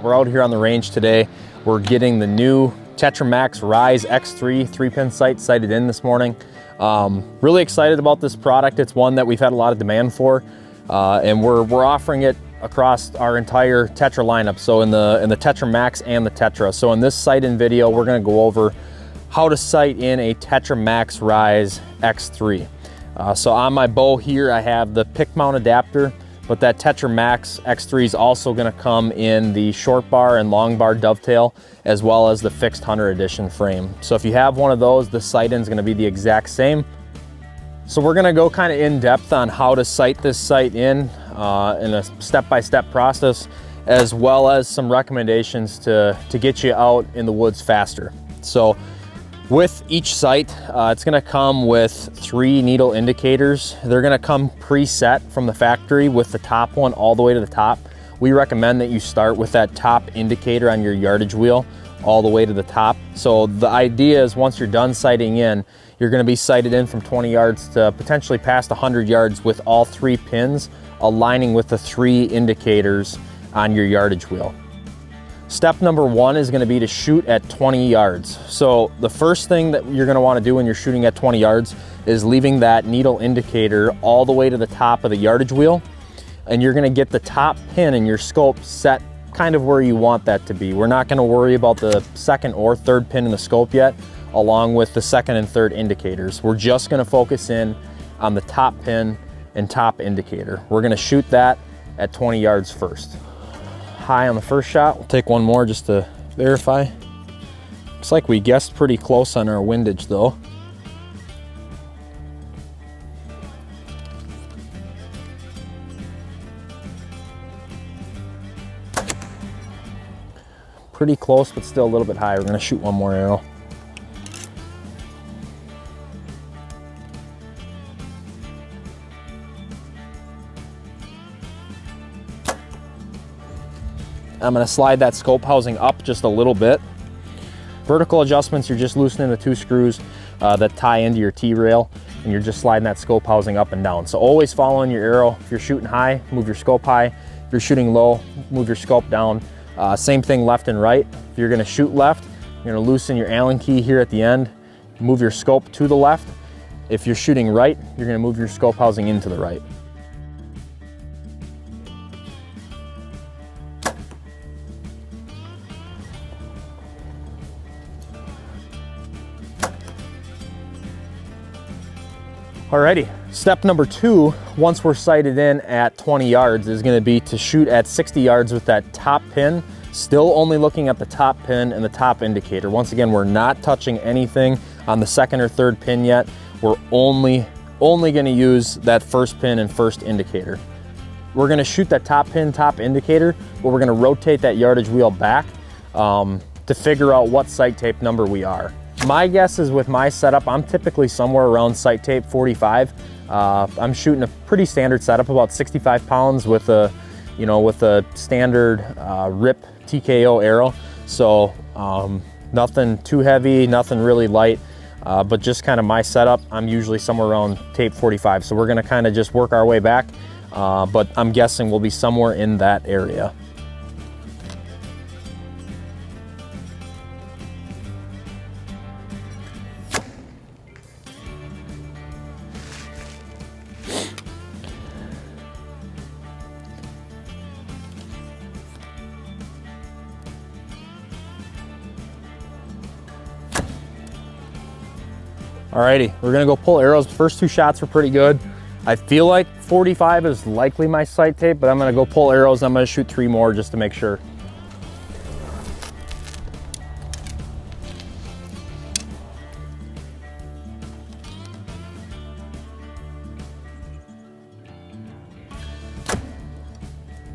We're out here on the range today. We're getting the new Tetra Max RYZ X3 3-pin sight sighted in this morning. Really excited about this product. It's one that we've had a lot of demand for, and we're offering it across our entire Tetra lineup. So in the Tetra Max and the Tetra. So in this sight-in video, we're going to go over how to sight in a Tetra Max RYZ X3. So on my bow here, I have the pick mount adapter, but that Tetra Max X3 is also going to come in the short bar and long bar dovetail, as well as the fixed Hunter Edition frame. So if you have one of those, the sight-in is going to be the exact same. So we're going to go kind of in depth on how to sight this sight in a step-by-step process, as well as some recommendations to get you out in the woods faster. So with each sight, it's going to come with 3 needle indicators. They're going to come preset from the factory with the top one all the way to the top. We recommend that you start with that top indicator on your yardage wheel all the way to the top. So the idea is once you're done sighting in, you're going to be sighted in from 20 yards to potentially past 100 yards with all 3 pins aligning with the 3 indicators on your yardage wheel. Step number 1 is going to be to shoot at 20 yards. So the first thing that you're going to want to do when you're shooting at 20 yards is leaving that needle indicator all the way to the top of the yardage wheel, and you're going to get the top pin in your scope set kind of where you want that to be. We're not going to worry about the second or third pin in the scope yet, along with the second and third indicators. We're just going to focus in on the top pin and top indicator. We're going to shoot that at 20 yards first. High on the first shot. We'll take one more just to verify. Looks like we guessed pretty close on our windage though. Pretty close, but still a little bit high. We're going to shoot one more arrow. I'm going to slide that scope housing up just a little bit. Vertical adjustments, you're just loosening the 2 screws that tie into your T-rail, and you're just sliding that scope housing up and down. So always following your arrow. If you're shooting high, move your scope high. If you're shooting low, move your scope down. Same thing left and right. If you're going to shoot left, you're going to loosen your Allen key here at the end, move your scope to the left. If you're shooting right, you're going to move your scope housing into the right. Alrighty, step number 2, once we're sighted in at 20 yards, is going to be to shoot at 60 yards with that top pin, still only looking at the top pin and the top indicator. Once again, we're not touching anything on the second or third pin yet. We're only going to use that first pin and first indicator. We're going to shoot that top pin, top indicator, but we're going to rotate that yardage wheel back to figure out what sight tape number we are. My guess is with my setup, I'm typically somewhere around sight tape 45. I'm shooting a pretty standard setup, about 65 pounds with a standard RIP TKO arrow. So nothing too heavy, nothing really light, but just kind of my setup. I'm usually somewhere around tape 45. So we're gonna kind of just work our way back, but I'm guessing we'll be somewhere in that area. Alrighty, we're gonna go pull arrows. First 2 shots were pretty good. I feel like 45 is likely my sight tape, but I'm gonna go pull arrows. I'm gonna shoot 3 more just to make sure.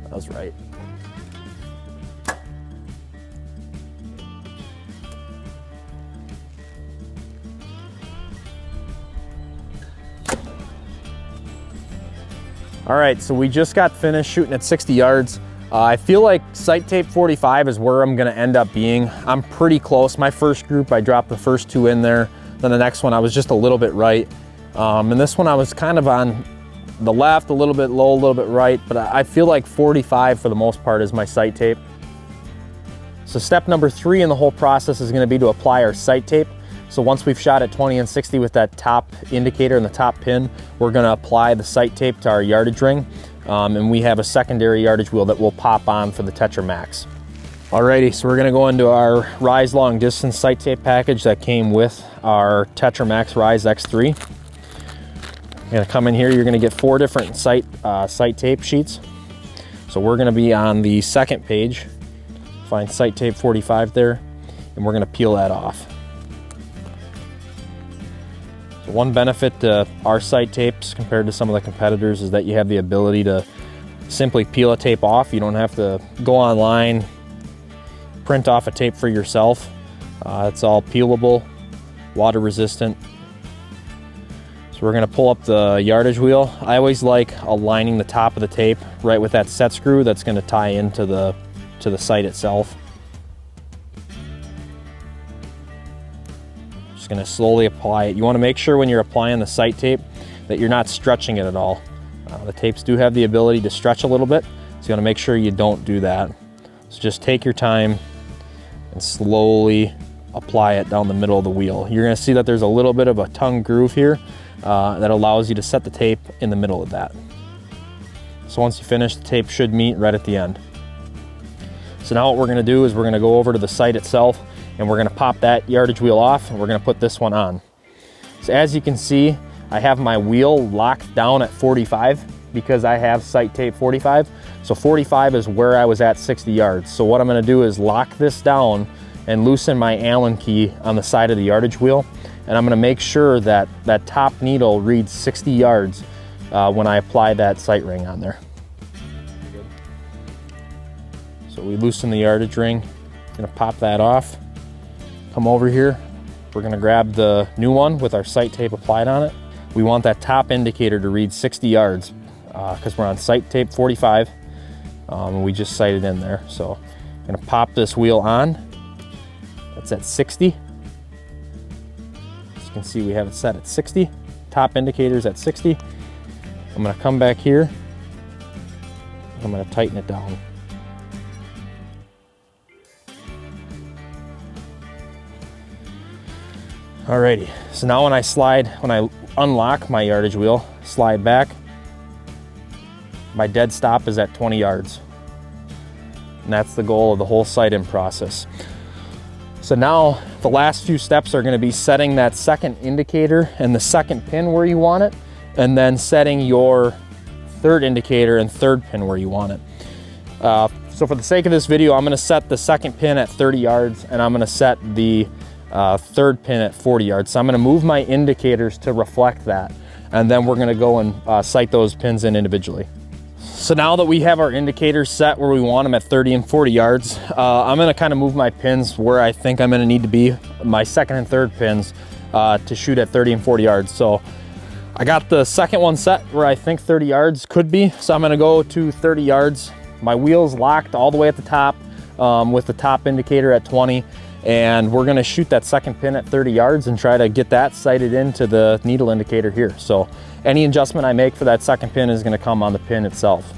That was right. All right, so we just got finished shooting at 60 yards. I feel like sight tape 45 is where I'm gonna end up being. I'm pretty close. My first group, I dropped the first 2 in there. Then the next one, I was just a little bit right. And this one, I was kind of on the left, a little bit low, a little bit right, but I feel like 45 for the most part is my sight tape. So step number 3 in the whole process is going to be to apply our sight tape. So once we've shot at 20 and 60 with that top indicator and the top pin, we're going to apply the sight tape to our yardage ring. And we have a secondary yardage wheel that will pop on for the Tetra Max. Alrighty, so we're going to go into our RYZ long distance sight tape package that came with our Tetra Max RYZ X3. You're going to come in here, you're going to get 4 different sight tape sheets. So we're going to be on the second page. Find sight tape 45 there, and we're going to peel that off. So one benefit to our sight tapes compared to some of the competitors is that you have the ability to simply peel a tape off. You don't have to go online, print off a tape for yourself. It's all peelable, water resistant. So we're going to pull up the yardage wheel. I always like aligning the top of the tape right with that set screw that's going to tie into the sight itself. Just going to slowly apply it. You want to make sure when you're applying the sight tape that you're not stretching it at all. The tapes do have the ability to stretch a little bit, so you want to make sure you don't do that. So just take your time and slowly apply it down the middle of the wheel. You're going to see that there's a little bit of a tongue groove here that allows you to set the tape in the middle of that. So once you finish, the tape should meet right at the end. So now what we're going to do is we're going to go over to the sight itself, and we're going to pop that yardage wheel off, and we're going to put this one on. So as you can see, I have my wheel locked down at 45 because I have sight tape 45. So 45 is where I was at 60 yards. So what I'm going to do is lock this down and loosen my Allen key on the side of the yardage wheel, and I'm going to make sure that that top needle reads 60 yards when I apply that sight ring on there. So we loosen the yardage ring, gonna pop that off, come over here, we're gonna grab the new one with our sight tape applied on it. We want that top indicator to read 60 yards because we're on sight tape 45 and we just sighted in there. So I'm gonna pop this wheel on, that's at 60. As you can see, we have it set at 60. Top indicator's at 60. I'm gonna come back here, I'm gonna tighten it down. Alrighty, so now when I unlock my yardage wheel, slide back, my dead stop is at 20 yards. And that's the goal of the whole sight-in process. So now the last few steps are going to be setting that second indicator and the second pin where you want it, and then setting your third indicator and third pin where you want it. So for the sake of this video, I'm going to set the second pin at 30 yards, and I'm going to set the third pin at 40 yards. So I'm going to move my indicators to reflect that, and then we're going to go and sight those pins in individually. So now that we have our indicators set where we want them at 30 and 40 yards, I'm going to kind of move my pins where I think I'm going to need to be, my second and third pins, to shoot at 30 and 40 yards. So I got the second one set where I think 30 yards could be, so I'm going to go to 30 yards. My wheel's locked all the way at the top with the top indicator at 20. And we're gonna shoot that second pin at 30 yards and try to get that sighted into the needle indicator here. So any adjustment I make for that second pin is gonna come on the pin itself.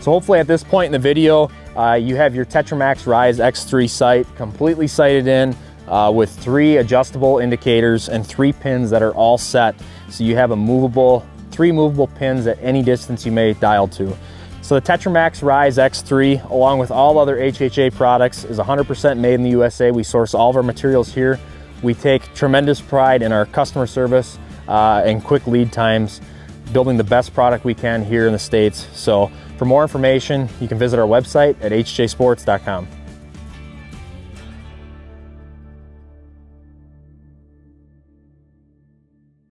So hopefully at this point in the video, you have your Tetra Max RYZ X3 sight completely sighted in with 3 adjustable indicators and 3 pins that are all set. So you have a 3 movable pins at any distance you may dial to. So the Tetra Max RYZ X3, along with all other HHA products, is 100% made in the USA. We source all of our materials here. We take tremendous pride in our customer service and quick lead times, building the best product we can here in the States. So for more information, you can visit our website at hjsports.com.